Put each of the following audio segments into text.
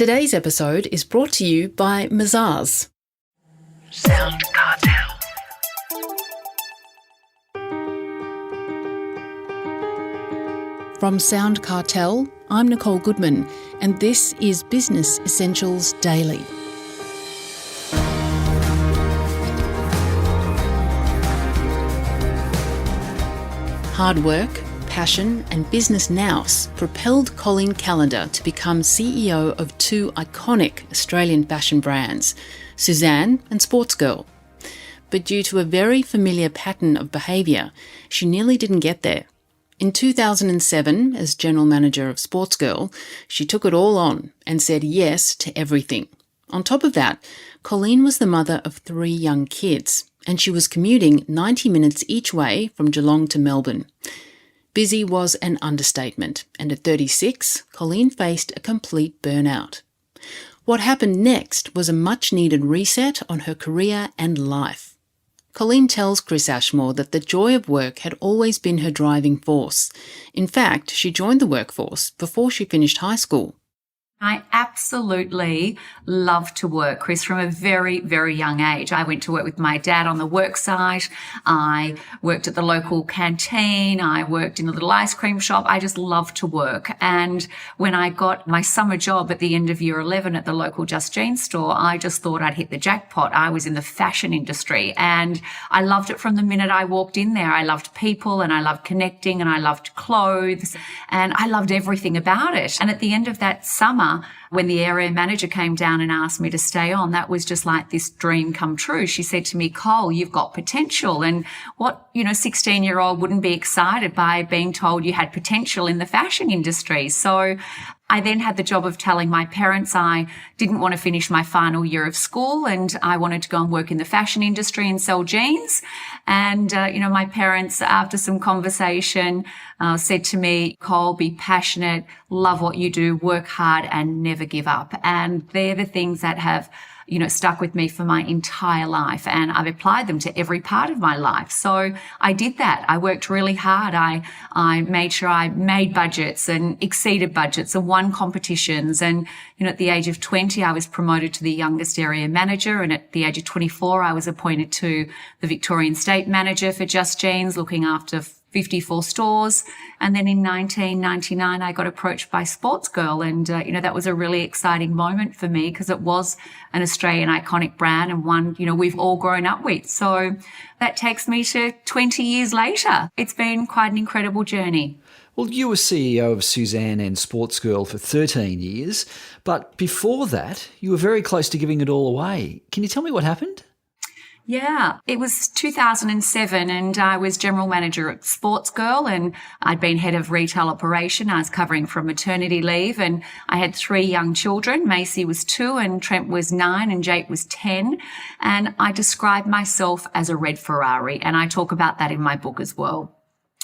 Today's episode is brought to you by Mazars. SoundCartel. From SoundCartel, I'm Nicole Goodman, and this is Business Essentials Daily. Hard work, passion and business nous propelled Colleen Callander to become CEO of two iconic Australian fashion brands, Sussan and Sportsgirl. But due to a very familiar pattern of behaviour, she nearly didn't get there. In 2007, as General Manager of Sportsgirl, she took it all on and said yes to everything. On top of that, Colleen was the mother of 3 young kids, and she was commuting 90 minutes each way from Geelong to Melbourne. Busy was an understatement, and at 36, Colleen faced a complete burnout. What happened next was a much-needed reset on her career and life. Colleen tells Chris Ashmore that the joy of work had always been her driving force. In fact, she joined the workforce before she finished high school. I absolutely love to work, Chris, from a very, very young age. I went to work with my dad on the work site. I worked at the local canteen. I worked in a little ice cream shop. I just love to work. And when I got my summer job at the end of year 11 at the local Just Jeans store, I just thought I'd hit the jackpot. I was in the fashion industry and I loved it from the minute I walked in there. I loved people and I loved connecting and I loved clothes and I loved everything about it. And at the end of that summer, when the area manager came down and asked me to stay on, that was just like this dream come true. She said to me, Cole, you've got potential. And what, 16-year-old wouldn't be excited by being told you had potential in the fashion industry? So I then had the job of telling my parents I didn't want to finish my final year of school and I wanted to go and work in the fashion industry and sell jeans. And, my parents, after some conversation, said to me, Cole, be passionate, love what you do, work hard and never give up. And they're the things that have stuck with me for my entire life. And I've applied them to every part of my life. So I did that. I worked really hard. I made sure I made budgets and exceeded budgets and won competitions. And, at the age of 20, I was promoted to the youngest area manager. And at the age of 24, I was appointed to the Victorian State Manager for Just Jeans, looking after 54 stores. And then in 1999, I got approached by Sportsgirl. And, that was a really exciting moment for me because it was an Australian iconic brand and one, we've all grown up with. So that takes me to 20 years later. It's been quite an incredible journey. Well, you were CEO of Sussan and Sportsgirl for 13 years, but before that, you were very close to giving it all away. Can you tell me what happened? Yeah, it was 2007 and I was general manager at Sportsgirl and I'd been head of retail operation. I was covering from maternity leave and I had 3 young children. Macy was 2 and Trent was 9 and Jake was 10. And I described myself as a red Ferrari and I talk about that in my book as well.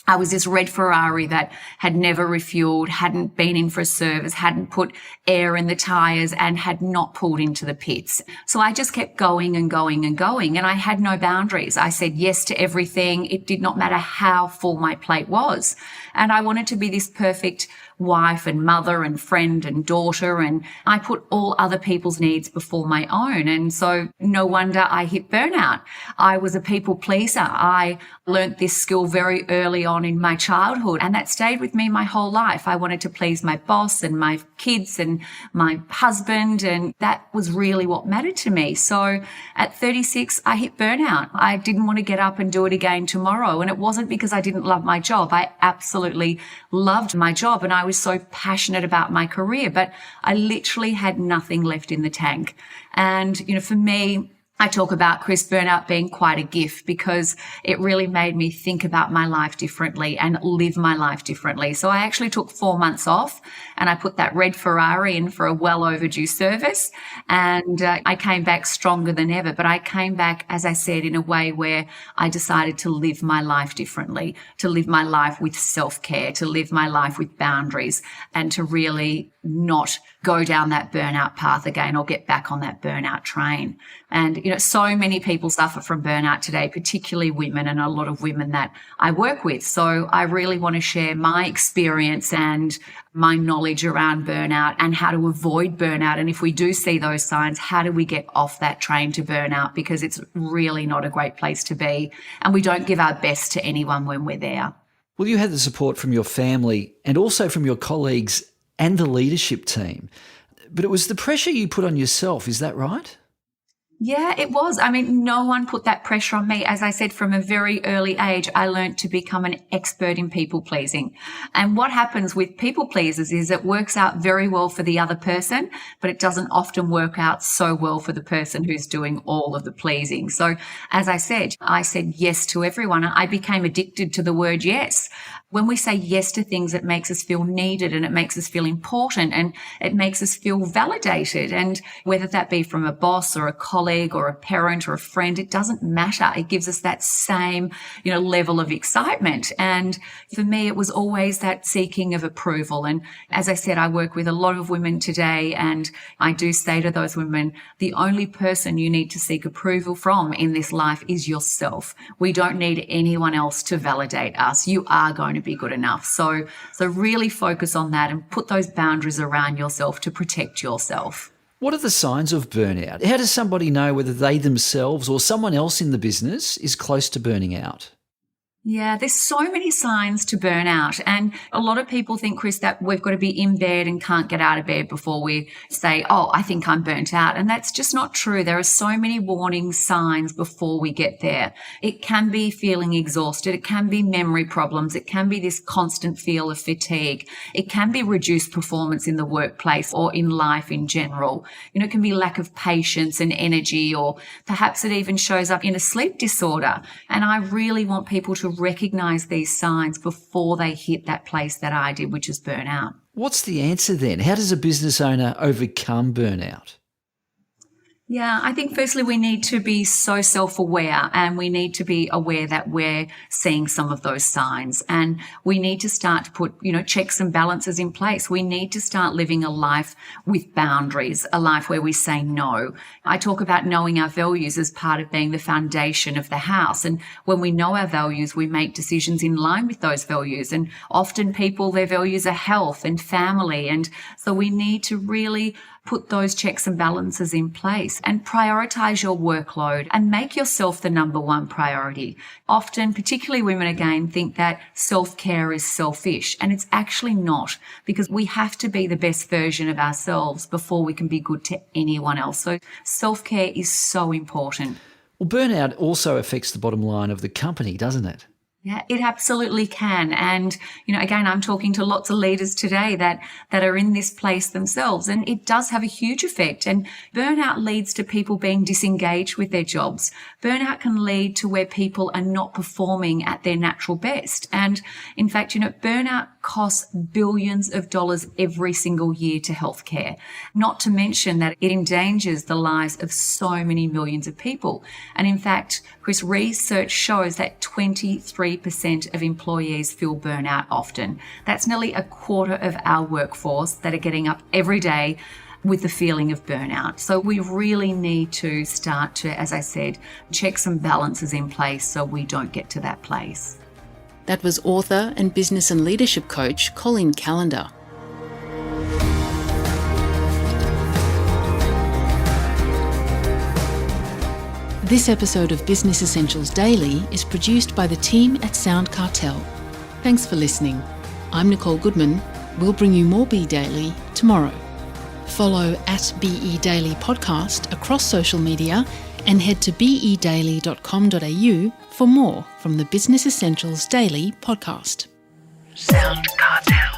I was this red Ferrari that had never refueled, hadn't been in for a service, hadn't put air in the tyres and had not pulled into the pits. So I just kept going and going and going and I had no boundaries. I said yes to everything. It did not matter how full my plate was. And I wanted to be this perfect wife and mother and friend and daughter. And I put all other people's needs before my own. And so no wonder I hit burnout. I was a people pleaser. I learnt this skill very early on in my childhood and that stayed with me my whole life. I wanted to please my boss and my kids and my husband and that was really what mattered to me. So at 36, I hit burnout. I didn't want to get up and do it again tomorrow. And it wasn't because I didn't love my job. I absolutely loved my job and I was so passionate about my career, but I literally had nothing left in the tank. And, for me, I talk about Chris burnout being quite a gift because it really made me think about my life differently and live my life differently. So I actually took 4 months off and I put that red Ferrari in for a well overdue service and I came back stronger than ever. But I came back, as I said, in a way where I decided to live my life differently, to live my life with self-care, to live my life with boundaries and to really not go down that burnout path again or get back on that burnout train. And, so many people suffer from burnout today, particularly women, and a lot of women that I work with. So I really want to share my experience and my knowledge around burnout and how to avoid burnout. And if we do see those signs, how do we get off that train to burnout? Because it's really not a great place to be. And we don't give our best to anyone when we're there. Well, you had the support from your family and also from your colleagues and the leadership team. But it was the pressure you put on yourself, is that right? Yeah, it was. I mean, no one put that pressure on me. As I said, from a very early age, I learned to become an expert in people pleasing. And what happens with people pleasers is it works out very well for the other person, but it doesn't often work out so well for the person who's doing all of the pleasing. So as I said yes to everyone. I became addicted to the word yes. When we say yes to things, it makes us feel needed and it makes us feel important and it makes us feel validated. And whether that be from a boss or a colleague or a parent or a friend, it doesn't matter. It gives us that same, level of excitement. And for me, it was always that seeking of approval. And as I said, I work with a lot of women today, and I do say to those women, the only person you need to seek approval from in this life is yourself. We don't need anyone else to validate us. You are going to be good enough. So really focus on that and put those boundaries around yourself to protect yourself. What are the signs of burnout? How does somebody know whether they themselves or someone else in the business is close to burning out? Yeah, there's so many signs to burnout. And a lot of people think, Chris, that we've got to be in bed and can't get out of bed before we say, oh, I think I'm burnt out. And that's just not true. There are so many warning signs before we get there. It can be feeling exhausted. It can be memory problems. It can be this constant feel of fatigue. It can be reduced performance in the workplace or in life in general. It can be lack of patience and energy, or perhaps it even shows up in a sleep disorder. And I really want people to recognize these signs before they hit that place that I did, which is burnout. What's the answer then? How does a business owner overcome burnout? Yeah, I think firstly we need to be so self-aware, and we need to be aware that we're seeing some of those signs, and we need to start to put, checks and balances in place. We need to start living a life with boundaries, a life where we say no. I talk about knowing our values as part of being the foundation of the house. And when we know our values, we make decisions in line with those values. And often their values are health and family. And so we need to really put those checks and balances in place and prioritize your workload and make yourself the number one priority. Often, particularly women again, think that self-care is selfish, and it's actually not, because we have to be the best version of ourselves before we can be good to anyone else. So self-care is so important. Well, burnout also affects the bottom line of the company, doesn't it? Yeah, it absolutely can. And, again, I'm talking to lots of leaders today that are in this place themselves, and it does have a huge effect. And burnout leads to people being disengaged with their jobs. Burnout can lead to where people are not performing at their natural best. And in fact, burnout costs billions of dollars every single year to healthcare, not to mention that it endangers the lives of so many millions of people. And in fact, Chris, research shows that 23% of employees feel burnout often. That's nearly a quarter of our workforce that are getting up every day with the feeling of burnout. So we really need to start to, as I said, check some balances in place so we don't get to that place. That was author and business and leadership coach Colleen Callander. This episode of Business Essentials Daily is produced by the team at SoundCartel. Thanks for listening. I'm Nicole Goodman. We'll bring you more Be Daily tomorrow. Follow @BE Daily Podcast across social media and head to bedaily.com.au for more from the Business Essentials Daily podcast. SoundCartel.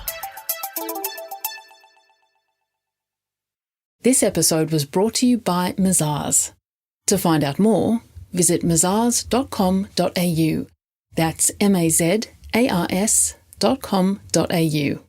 This episode was brought to you by Mazars. To find out more, visit mazars.com.au. That's mazars.com.au.